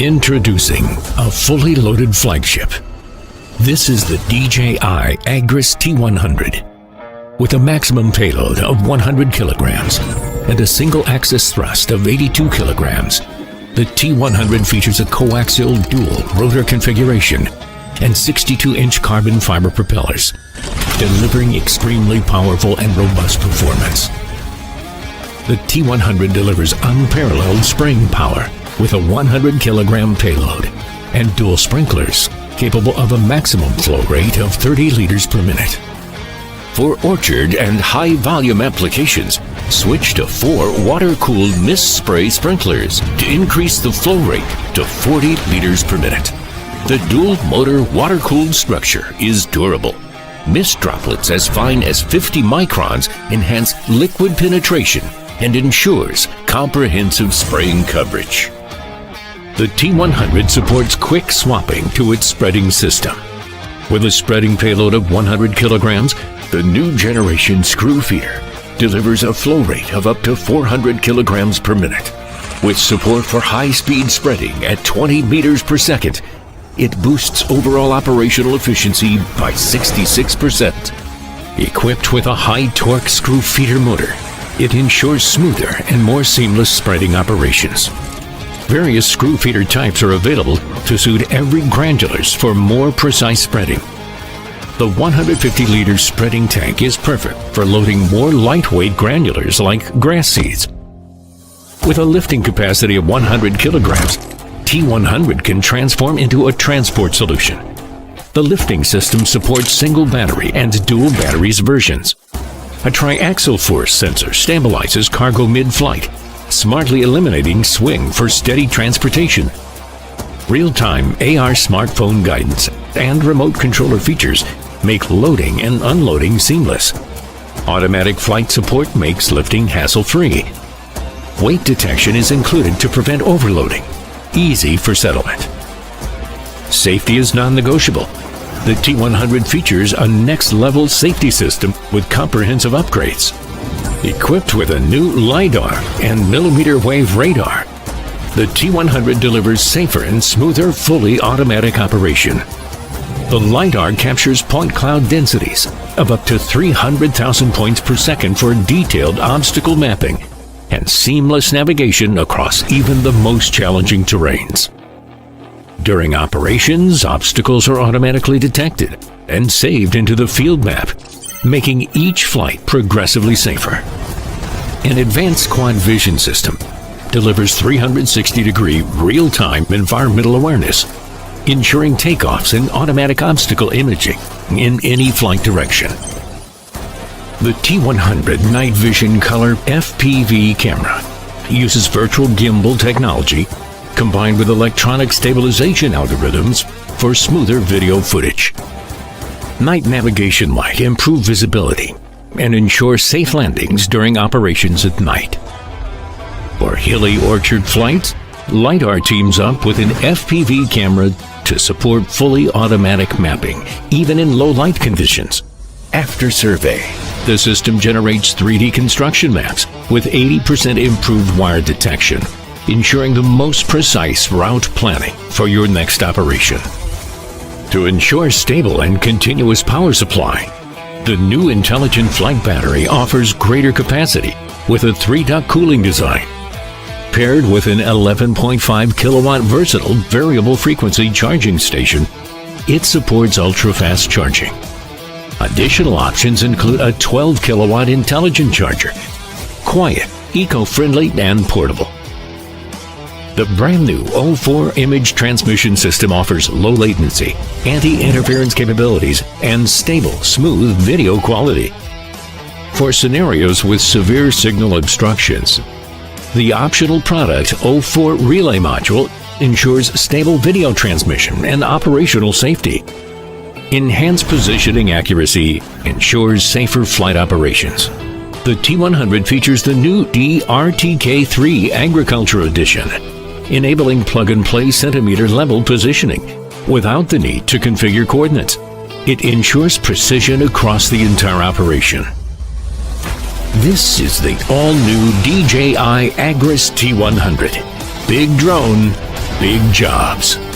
Introducing a fully loaded flagship. This is the DJI Agras T100. With a maximum payload of 100 kilograms and a single-axis thrust of 82 kilograms, the T100 features a coaxial dual rotor configuration and 62-inch carbon fiber propellers, delivering extremely powerful and robust performance. The T100 delivers unparalleled spraying power with a 100-kilogram payload and dual sprinklers capable of a maximum flow rate of 30 liters per minute. For orchard and high-volume applications, switch to 4 water-cooled mist spray sprinklers to increase the flow rate to 40 liters per minute. The dual-motor water-cooled structure is durable. Mist droplets as fine as 50 microns enhance liquid penetration and ensures comprehensive spraying coverage. The T100 supports quick swapping to its spreading system. With a spreading payload of 100 kilograms, the new generation screw feeder delivers a flow rate of up to 400 kilograms per minute. With support for high-speed spreading at 20 meters per second, it boosts overall operational efficiency by 66%. Equipped with a high-torque screw feeder motor, it ensures smoother and more seamless spreading operations. Various screw feeder types are available to suit every granulars for more precise spreading. The 150-liter spreading tank is perfect for loading more lightweight granulars like grass seeds. With a lifting capacity of 100 kilograms, T100 can transform into a transport solution. The lifting system supports single battery and dual batteries versions. A triaxial force sensor stabilizes cargo mid-flight, smartly eliminating swing for steady transportation. Real-time AR smartphone guidance and remote controller features make loading and unloading seamless. Automatic flight support makes lifting hassle-free. Weight detection is included to prevent overloading. Easy for settlement. Safety is non-negotiable. The T100 features a next-level safety system with comprehensive upgrades. Equipped with a new LiDAR and millimeter wave radar, the T100 delivers safer and smoother fully automatic operation. The LiDAR captures point cloud densities of up to 300,000 points per second for detailed obstacle mapping and seamless navigation across even the most challenging terrains. During operations, obstacles are automatically detected and saved into the field map, making each flight progressively safer. An advanced quad vision system delivers 360-degree real-time environmental awareness, ensuring takeoffs and automatic obstacle imaging in any flight direction. The T100 Night Vision Color FPV camera uses virtual gimbal technology combined with electronic stabilization algorithms for smoother video footage. Night navigation light improve visibility and ensure safe landings during operations at night. For hilly orchard flights, LiDAR teams up with an FPV camera to support fully automatic mapping, even in low light conditions. After survey, the system generates 3D construction maps with 80% improved wire detection, ensuring the most precise route planning for your next operation. To ensure stable and continuous power supply, the new intelligent flight battery offers greater capacity with a 3-duct cooling design. Paired with an 11.5 kilowatt versatile variable frequency charging station, it supports ultra-fast charging. Additional options include a 12 kilowatt intelligent charger, quiet, eco-friendly, and portable. The brand new O4 image transmission system offers low latency, anti-interference capabilities, and stable, smooth video quality. For scenarios with severe signal obstructions, the optional product O4 relay module ensures stable video transmission and operational safety. Enhanced positioning accuracy ensures safer flight operations. The T100 features the new 𝗙𝗘𝗦 Agriculture Edition, enabling plug-and-play centimeter-level positioning without the need to configure coordinates. It ensures precision across the entire operation. This is the all-new DJI Agras T100. Big drone, big jobs.